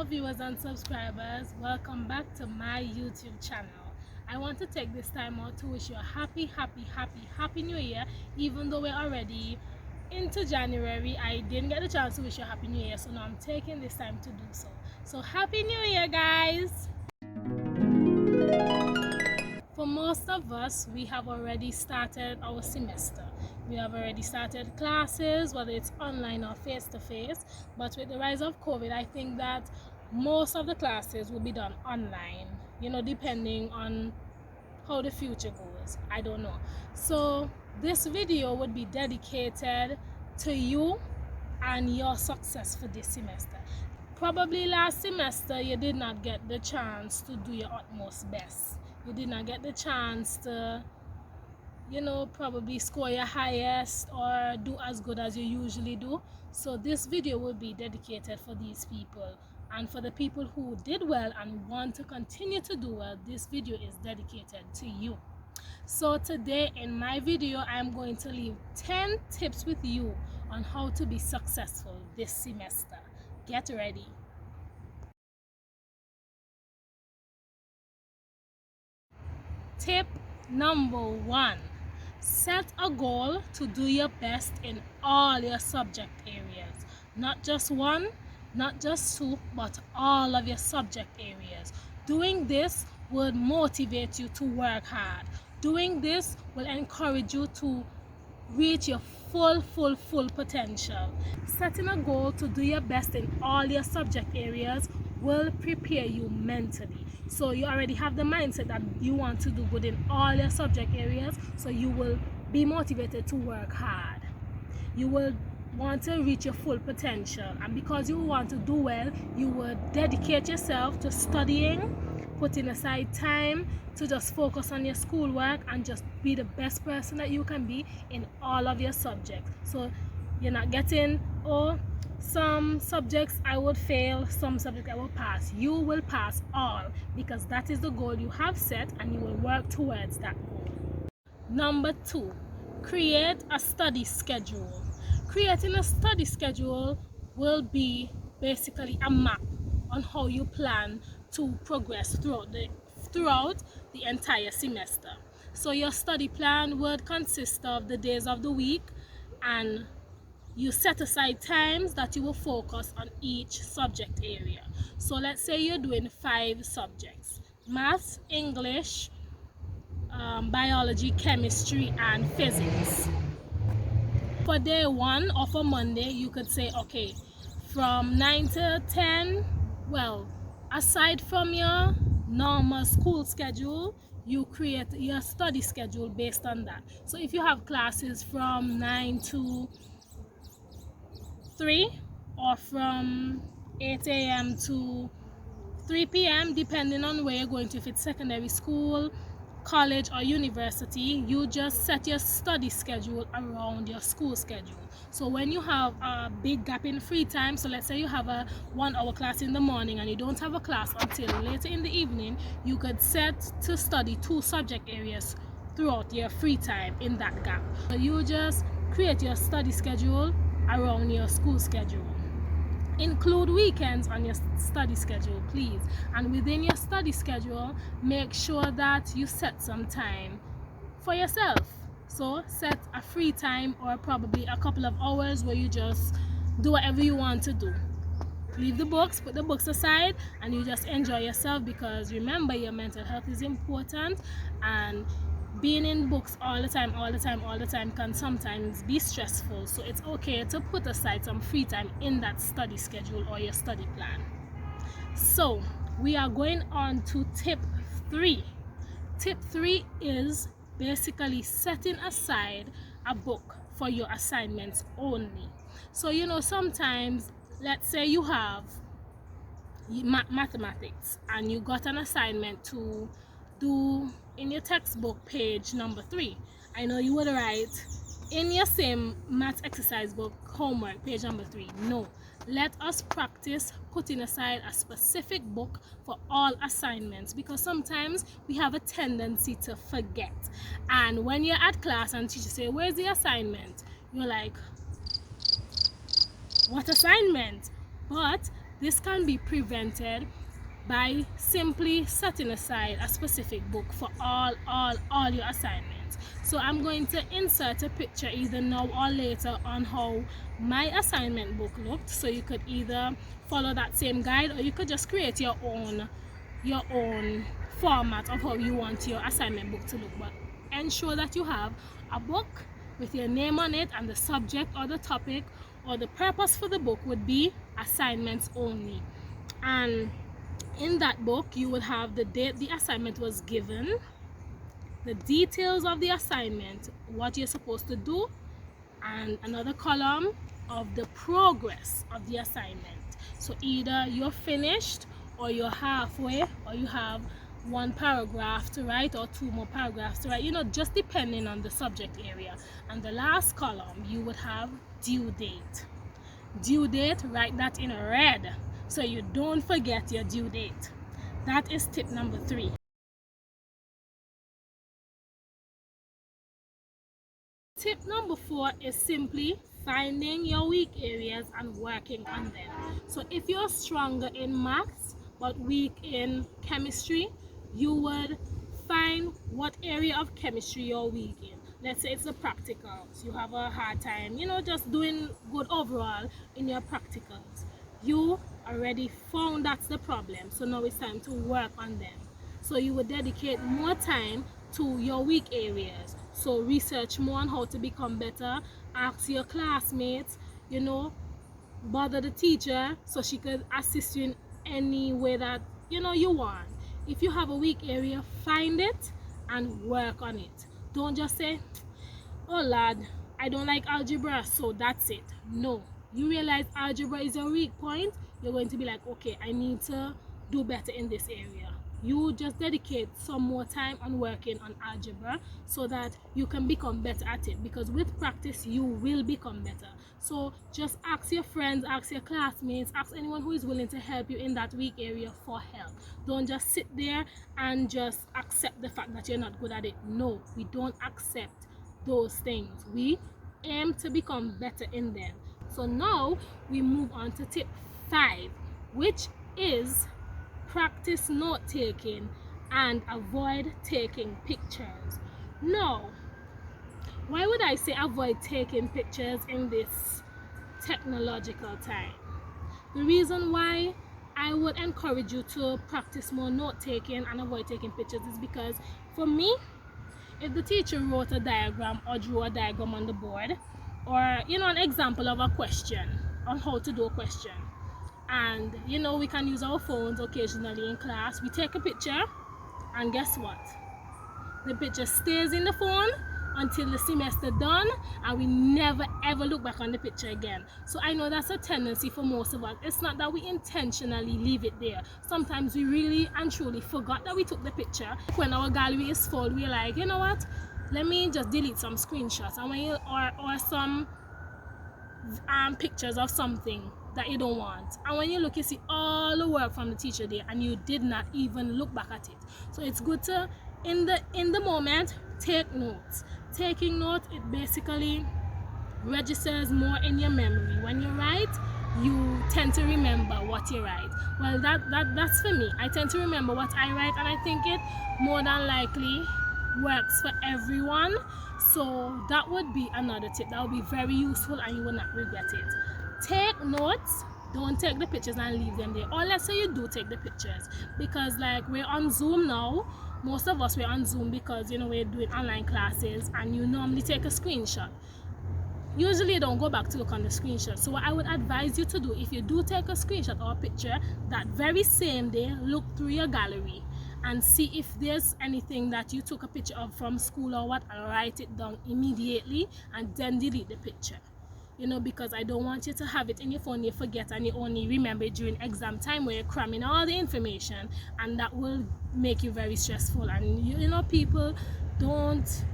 fellow viewers and subscribers, welcome back to my YouTube channel. I want to take this time out to wish you a happy new year. Even though we're already into January, I didn't get the chance to wish you a happy new year, so now I'm taking this time to do so. So happy new year, guys. For most of us, we have already started our semester. We have already started classes, whether it's online or face-to-face. But with the rise of COVID, I think that most of the classes will be done online, depending on how the future goes. I don't know. So this video would be dedicated to you and your success for this semester. Probably last semester you did not get the chance to do your utmost best. You did not get the chance to, probably score your highest or do as good as you usually do. So this video will be dedicated for these people. And for the people who did well and want to continue to do well, this video is dedicated to you. So today in my video, I'm going to leave 10 tips with you on how to be successful this semester. Get ready. Tip number 1. Set a goal to do your best in all your subject areas. Not just one, not just two, but all of your subject areas. Doing this will motivate you to work hard. Doing this will encourage you to reach your full potential. Setting a goal to do your best in all your subject areas will prepare you mentally. So you already have the mindset that you want to do good in all your subject areas, so you will be motivated to work hard. You will want to reach your full potential, and because you want to do well, you will dedicate yourself to studying, putting aside time to just focus on your schoolwork and just be the best person that you can be in all of your subjects. So you're not getting, some subjects I would fail, some subjects I will pass. You will pass all, because that is the goal you have set and you will work towards that goal. Number 2, create a study schedule. Creating a study schedule will be basically a map on how you plan to progress throughout the entire semester. So your study plan would consist of the days of the week, and you set aside times that you will focus on each subject area. So let's say you're doing 5 subjects: maths, English, biology, chemistry, and physics. For day 1 or for Monday, you could say, okay, from 9 to 10, well, aside from your normal school schedule, you create your study schedule based on that. So if you have classes from 9 to 3 or from 8 a.m. to 3 p.m. depending on where you're going to, if it's secondary school, college, or university, you just set your study schedule around your school schedule. So when you have a big gap in free time, so let's say you have a 1-hour class in the morning and you don't have a class until later in the evening, you could set to study 2 subject areas throughout your free time in that gap. So you just create your study schedule around your school schedule. Include weekends on your study schedule, please. And within your study schedule, make sure that you set some time for yourself. So set a free time, or probably a couple of hours where you just do whatever you want to do. Leave the books, put the books aside, and you just enjoy yourself, because remember, your mental health is important, and being in books all the time can sometimes be stressful. So it's okay to put aside some free time in that study schedule or your study plan. So we are going on to tip 3. Tip 3 is basically setting aside a book for your assignments only. So sometimes, let's say you have mathematics and you got an assignment to do in your textbook, page number 3. I know you would write in your same math exercise book, homework, page number 3. No, let us practice putting aside a specific book for all assignments, because sometimes we have a tendency to forget. And when you're at class and teacher say, where's the assignment? You're like, what assignment? But This can be prevented by simply setting aside a specific book for all your assignments. So I'm going to insert a picture either now or later on how my assignment book looked, so you could either follow that same guide or you could just create your own format of how you want your assignment book to look. But ensure that you have a book with your name on it, and the subject or the topic or the purpose for the book would be assignments only. And in that book you will have the date the assignment was given, the details of the assignment, what you're supposed to do, and another column of the progress of the assignment. So either you're finished or you're halfway, or you have one paragraph to write or two more paragraphs to write, just depending on the subject area. And the last column you would have due date. Due date, write that in red so you don't forget your due date. That is tip number 3. Tip number 4 is simply finding your weak areas and working on them. So if you're stronger in maths but weak in chemistry, you would find what area of chemistry you're weak in. Let's say it's the practicals. You have a hard time, just doing good overall in your practicals. You already found that's the problem, so now it's time to work on them. So you would dedicate more time to your weak areas. So research more on how to become better, ask your classmates, bother the teacher so she could assist you in any way that you want. If you have a weak area, find it and work on it. Don't just say, oh lad, I don't like algebra, so that's it. No, you realize algebra is your weak point, you're going to be like, okay, I need to do better in this area. You just dedicate some more time on working on algebra so that you can become better at it, because with practice you will become better. So just ask your friends, ask your classmates, ask anyone who is willing to help you in that weak area for help. Don't just sit there and just accept the fact that you're not good at it. No, we don't accept those things. We aim to become better in them. So now we move on to tip 5, which is practice note taking and avoid taking pictures. Now, why would I say avoid taking pictures in this technological time? The reason why I would encourage you to practice more note taking and avoid taking pictures is because, for me, if the teacher wrote a diagram or drew a diagram on the board, or an example of a question on how to do a question, and we can use our phones occasionally in class, we take a picture, and guess what? The picture stays in the phone until the semester done, and we never ever look back on the picture again. So I know that's a tendency for most of us. It's not that we intentionally leave it there. Sometimes we really and truly forgot that we took the picture. When our gallery is full, we're like, you know what, let me just delete some screenshots, and when or some pictures of something that you don't want, and when you look, you see all the work from the teacher there and you did not even look back at it. So it's good to in the moment take notes. Taking notes, it basically registers more in your memory. When you write, you tend to remember what you write. Well, that's for me. I tend to remember what I write, and I think it more than likely works for everyone. So that would be another tip that would be very useful, and you will not regret it. Take notes. Don't take the pictures and leave them there. Or let's say you do take the pictures, because like we're on Zoom now. Most of us, we're on Zoom because we're doing online classes, and you normally take a screenshot. Usually you don't go back to look on the screenshot. So what I would advise you to do, if you do take a screenshot or a picture, that very same day look through your gallery and see if there's anything that you took a picture of from school or what, and write it down immediately and then delete the picture. Because I don't want you to have it in your phone, you forget, and you only remember it during exam time where you're cramming all the information, and that will make you very stressful. And people don't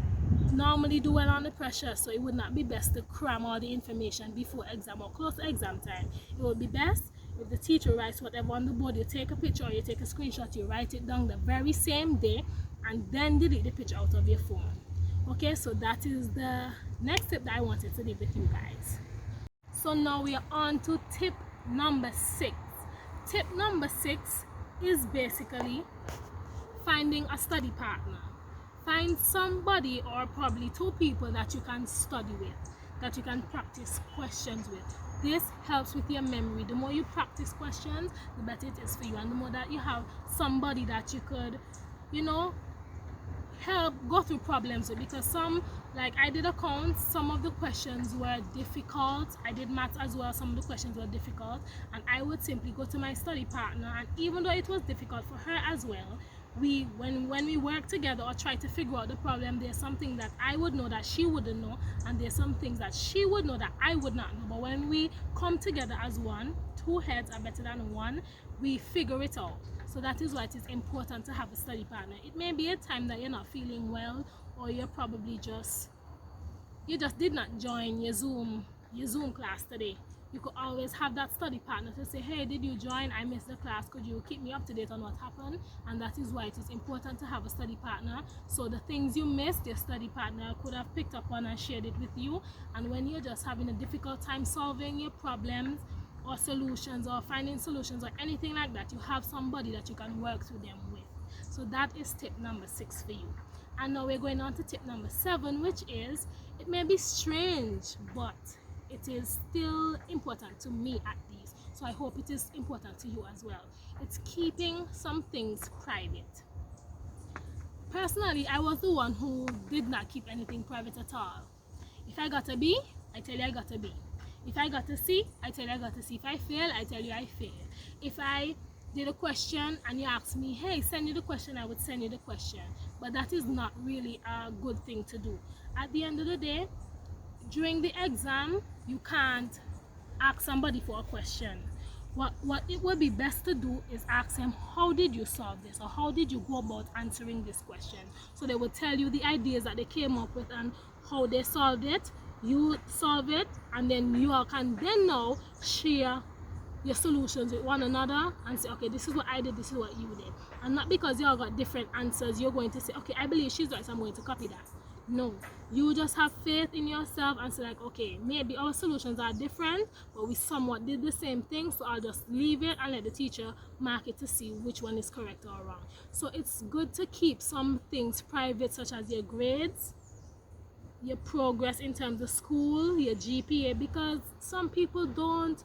normally do well under pressure, so it would not be best to cram all the information before exam or close to exam time. It would be best if the teacher writes whatever on the board, you take a picture or you take a screenshot, you write it down the very same day, and then delete the picture out of your phone. Okay, so that is the next tip that I wanted to leave with you guys. So now we are on to tip number 6. Tip number 6 is basically finding a study partner. Find somebody or probably 2 people that you can study with, that you can practice questions with. This helps with your memory. The more you practice questions, the better it is for you, and the more that you have somebody that you could, help go through problems with, because like I did accounts, some of the questions were difficult. I did math as well, some of the questions were difficult, and I would simply go to my study partner, and even though it was difficult for her as well, when we work together or try to figure out the problem, there's something that I would know that she wouldn't know, and there's some things that she would know that I would not know. But when we come together as one, 2 heads are better than 1, we figure it out. So that is why it is important to have a study partner. It may be a time that you're not feeling well, or you're probably you just did not join your Zoom class today. You could always have that study partner to say, hey, did you join? I missed the class. Could you keep me up to date on what happened? And that is why it is important to have a study partner. So the things you missed, your study partner could have picked up on and shared it with you. And when you're just having a difficult time solving your problems or solutions or finding solutions or anything like that, you have somebody that you can work through them with. So that is tip number 6 for you. And now we're going on to tip number 7, which is, it may be strange, but it is still important to me at least, so I hope it is important to you as well. It's keeping some things private. Personally, I was the one who did not keep anything private at all. If I got a B, I tell you I got a B. If I got a C, I tell you I got a C. If I fail, I tell you I failed. If I did a question and you asked me, hey, send you the question, I would send you the question. But that is not really a good thing to do. At the end of the day, during the exam, you can't ask somebody for a question. What it would be best to do is ask them, how did you solve this, or how did you go about answering this question? So they will tell you the ideas that they came up with and how they solved it. You solve it, and then you all can then now share your solutions with one another and say, okay, this is what I did, this is what you did. And not because you all got different answers, you're going to say, okay, I believe she's right, so I'm going to copy that. No, you just have faith in yourself and say like, okay, maybe our solutions are different, but we somewhat did the same thing, so I'll just leave it and let the teacher mark it to see which one is correct or wrong. So it's good to keep some things private, such as your grades, your progress in terms of school, your GPA, because some people don't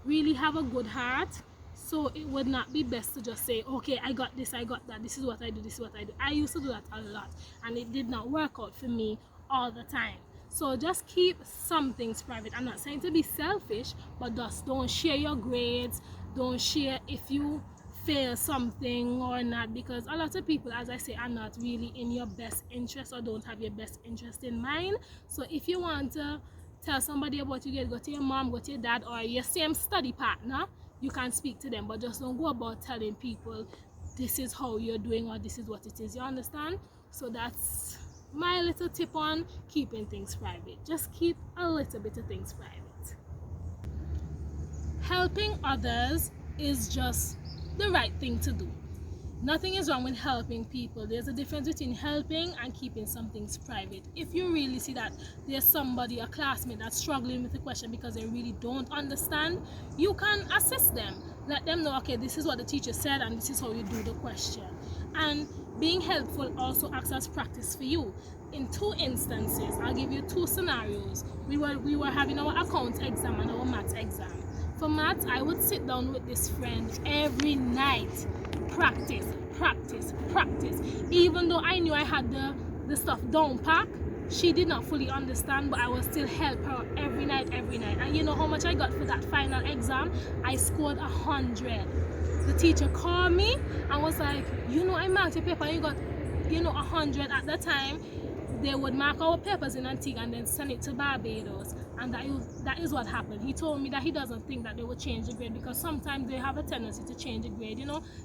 really have a good heart. So it would not be best to just say, okay, I got this, I got that, this is what I do, this is what I do. I used to do that a lot, and it did not work out for me all the time. So just keep some things private. I'm not saying to be selfish, but just don't share your grades, don't share if you fail something or not, because a lot of people, as I say, are not really in your best interest or don't have your best interest in mind. So if you want to tell somebody about your grade, go to your mom, go to your dad, or your same study partner, you can speak to them, but just don't go about telling people this is how you're doing or this is what it is. You understand? So that's my little tip on keeping things private. Just keep a little bit of things private. Helping others is just the right thing to do. Nothing is wrong with helping people. There's a difference between helping and keeping some things private. If you really see that there's somebody, a classmate, that's struggling with the question because they really don't understand, you can assist them. Let them know, okay, this is what the teacher said and this is how you do the question. And being helpful also acts as practice for you. In 2 instances, I'll give you 2 scenarios. We were having our accounts exam and our maths exam. For maths, I would sit down with this friend every night, practice. Even though I knew I had the stuff down pack, she did not fully understand, but I would still help her every night. And you know how much I got for that final exam? I scored 100. The teacher called me and was like, I marked your paper and you got 100. At that time, they would mark our papers in Antigua and then send it to Barbados, and that is what happened. He told me that he doesn't think that they would change the grade, because sometimes they have a tendency to change the grade,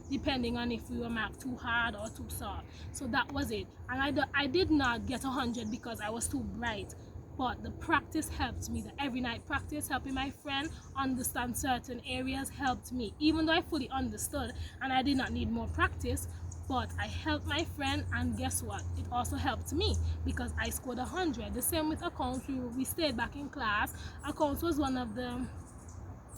depending on if we were marked too hard or too soft. So that was it. And I did not get 100 because I was too bright, but the practice helped me. The every night practice, helping my friend understand certain areas, helped me, even though I fully understood and I did not need more practice. But I helped my friend, and guess what? It also helped me because I scored 100. The same with accounts. We stayed back in class. Accounts was one of the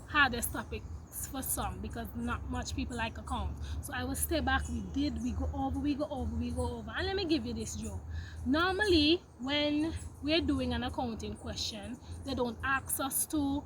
hardest topics just for some, because not much people like account. So I will stay back. We go over. And let me give you this joke. Normally when we're doing an accounting question, they don't ask us to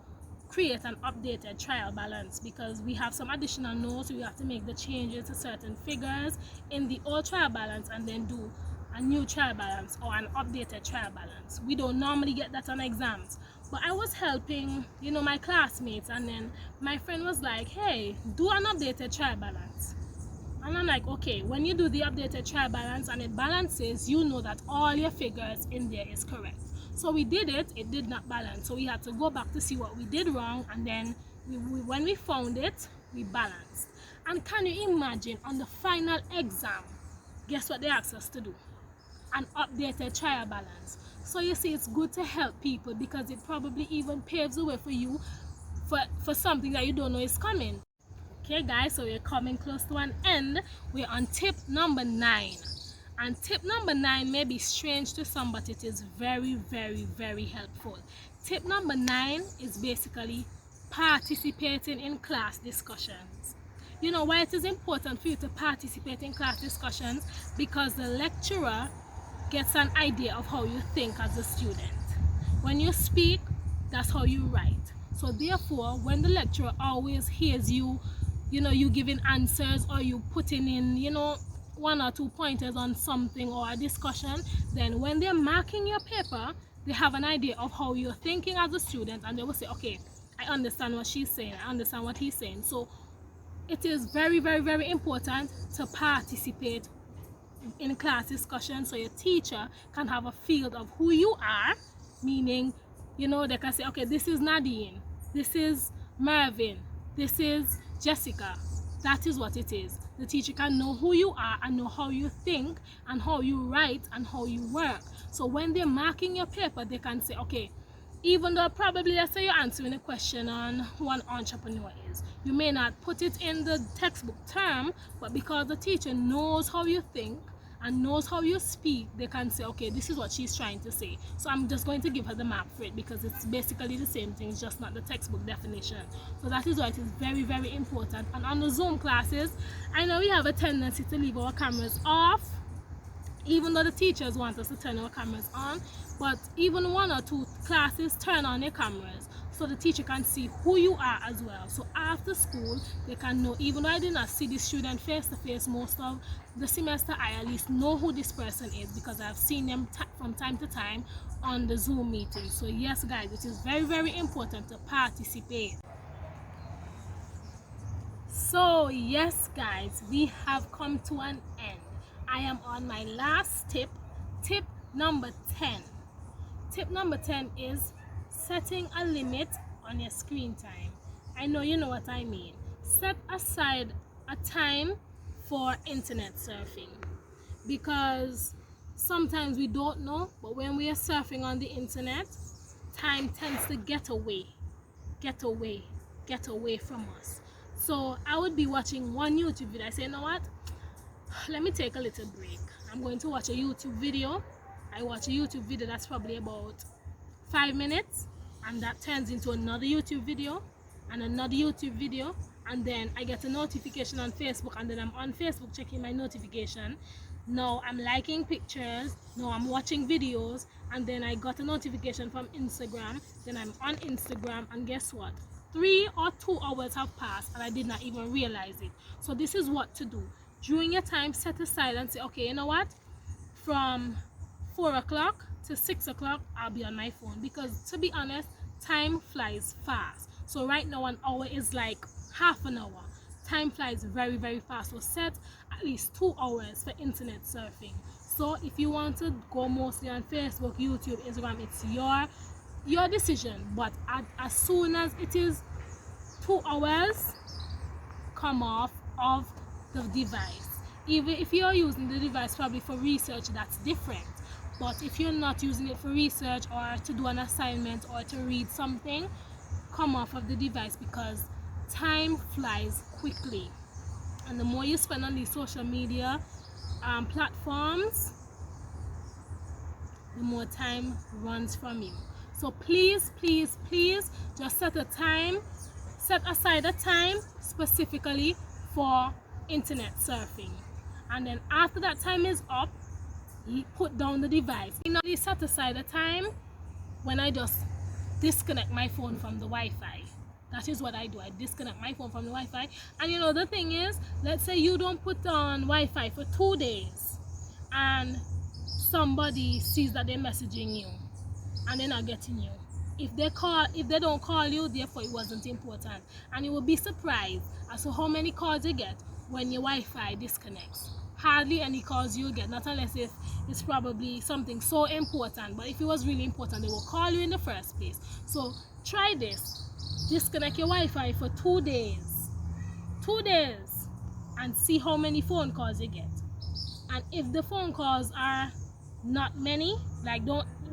create an updated trial balance, because we have some additional notes. We have to make the changes to certain figures in the old trial balance and then do a new trial balance or an updated trial balance. We don't normally get that on exams. But I was helping, my classmates, and then my friend was like, hey, do an updated trial balance. And I'm like, okay, when you do the updated trial balance and it balances, you know that all your figures in there is correct. So we did it did not balance. So we had to go back to see what we did wrong, and then when we found it, we balanced. And can you imagine, on the final exam, guess what they asked us to do? An updated trial balance. So you see, it's good to help people, because it probably even paves the way for you for something that you don't know is coming. Okay guys, so we're coming close to an end. We're on tip number 9. And tip number 9 may be strange to some, but it is very, very, very helpful. Tip number 9 is basically participating in class discussions. You know why it is important for you to participate in class discussions? Because the lecturer gets an idea of how you think as a student. When you speak, that's how you write. So therefore, when the lecturer always hears you, you giving answers, or you putting in, one or two pointers on something or a discussion, then when they're marking your paper, they have an idea of how you're thinking as a student, and they will say, okay, I understand what she's saying, I understand what he's saying. So it is very, very, very important to participate in class discussion, so your teacher can have a feel of who you are, meaning, they can say, okay, this is Nadine, this is Mervin, this is Jessica. That is what it is. The teacher can know who you are and know how you think and how you write and how you work. So when they're marking your paper, they can say, okay, even though probably, let's say you're answering a question on who an entrepreneur is, you may not put it in the textbook term, but because the teacher knows how you think and knows how you speak, they can say, okay, this is what she's trying to say. So I'm just going to give her the mark for it, because it's basically the same thing, it's just not the textbook definition. So that is why it is very, very important. And on the Zoom classes, I know we have a tendency to leave our cameras off, even though the teachers want us to turn our cameras on. But even one or two classes, turn on your cameras so the teacher can see who you are as well. So after school, they can know, even though I did not see the student face to face most of the semester, I at least know who this person is, because I've seen them from time to time on the Zoom meeting. So yes guys, it is very, very important to participate. So yes guys, we have come to an end. I am on my last tip, tip number 10. Tip number 10 is setting a limit on your screen time. I know you know what I mean. Set aside a time for internet surfing, because sometimes we don't know, but when we are surfing on the internet, time tends to get away from us. So I would be watching one YouTube video. I say, you know what, let me take a little break. I'm going to watch a YouTube video. I watch a YouTube video that's probably about 5 minutes, and that turns into another YouTube video and another YouTube video, and then I get a notification on Facebook, and then I'm on Facebook checking my notification. Now I'm liking pictures, now I'm watching videos, and then I got a notification from Instagram, then I'm on Instagram, and guess what, 3 or 2 hours have passed and I did not even realize it. So this is what to do. During your time, set aside and say, okay, you know what, from 4 o'clock to 6 o'clock I'll be on my phone, because to be honest, time flies fast. So right now an hour is like half an hour. Time flies very, very fast. So set at least 2 hours for internet surfing. So if you want to go mostly on Facebook, YouTube, Instagram, it's your decision, but as soon as it is 2 hours, come off of the device. Even if you're using the device probably for research, that's different. But if you're not using it for research or to do an assignment or to read something, come off of the device, because time flies quickly. And the more you spend on these social media platforms, the more time runs from you. So please, please, please just set a time, set aside a time specifically for internet surfing, and then after that time is up, you put down the device. You set aside a time when I just disconnect my phone from the Wi-Fi. That is what I do. I disconnect my phone from the Wi-Fi. And you know, the thing is, let's say you don't put on Wi-Fi for 2 days and somebody sees that they're messaging you and they're not getting you. If they don't call you, therefore it wasn't important. And you will be surprised as to how many calls you get when your Wi-Fi disconnects. Hardly any calls you get, not unless if it's probably something so important. But if it was really important, they will call you in the first place. So try this. Disconnect your Wi-Fi for 2 days. 2 days. And see how many phone calls you get. And if the phone calls are not many, like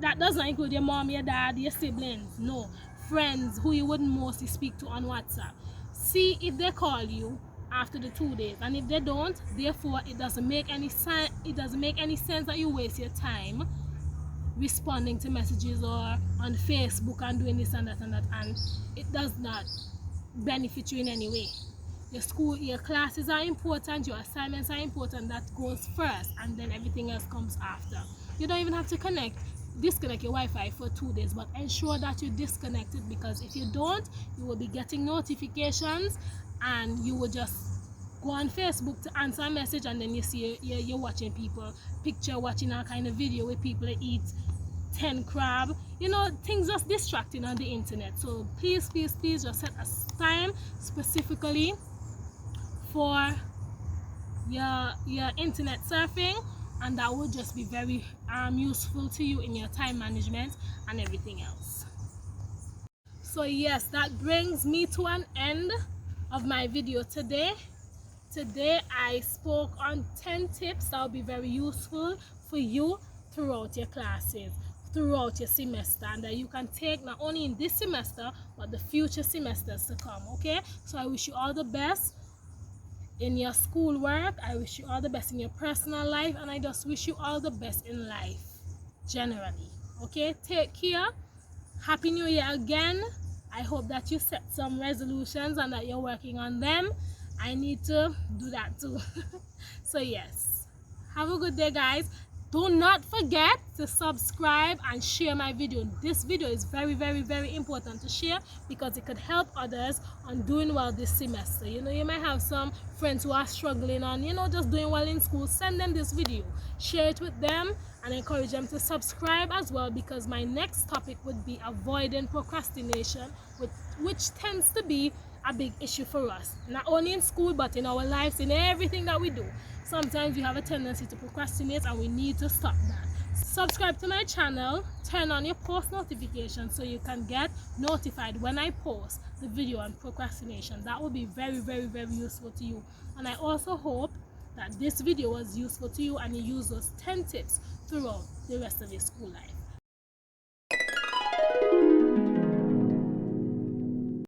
that does not include your mom, your dad, your siblings, no, friends who you wouldn't mostly speak to on WhatsApp. See if they call you after the 2 days, and if they don't, therefore it doesn't make any sense. It doesn't make any sense that you waste your time responding to messages or on Facebook and doing this and that, and it does not benefit you in any way. Your classes are important, your assignments are important. That goes first, and then everything else comes after. You don't even have to disconnect your Wi-Fi for 2 days, but ensure that you disconnect it, because if you don't, you will be getting notifications and you will just go on Facebook to answer a message, and then you see you're watching people watching all kind of video where people eat 10 crab, you know, things just distracting on the internet. So please just set a time specifically for your internet surfing, and that will just be very useful to you in your time management and everything else. So yes, that brings me to an end of my video today. Today I spoke on 10 tips that will be very useful for you throughout your classes, throughout your semester, and that you can take not only in this semester but the future semesters to come. Okay, so I wish you all the best in your schoolwork. I wish you all the best in your personal life, and I just wish you all the best in life generally. Okay, take care. Happy New Year again. I hope that you set some resolutions and that you're working on them. I need to do that too. So yes, have a good day, guys. Do not forget to subscribe and share my video. This video is very important to share, because it could help others on doing well this semester. You know, you might have some friends who are struggling on, you know, just doing well in school. Send them this video, share it with them, and encourage them to subscribe as well, because my next topic would be avoiding procrastination, which tends to be a big issue for us, not only in school but in our lives, in everything that we do. Sometimes we have a tendency to procrastinate, and we need to stop that. Subscribe to my channel, turn on your post notifications so you can get notified when I post the video on procrastination. That will be very useful to you. And I also hope that this video was useful to you and you use those 10 tips throughout the rest of your school life.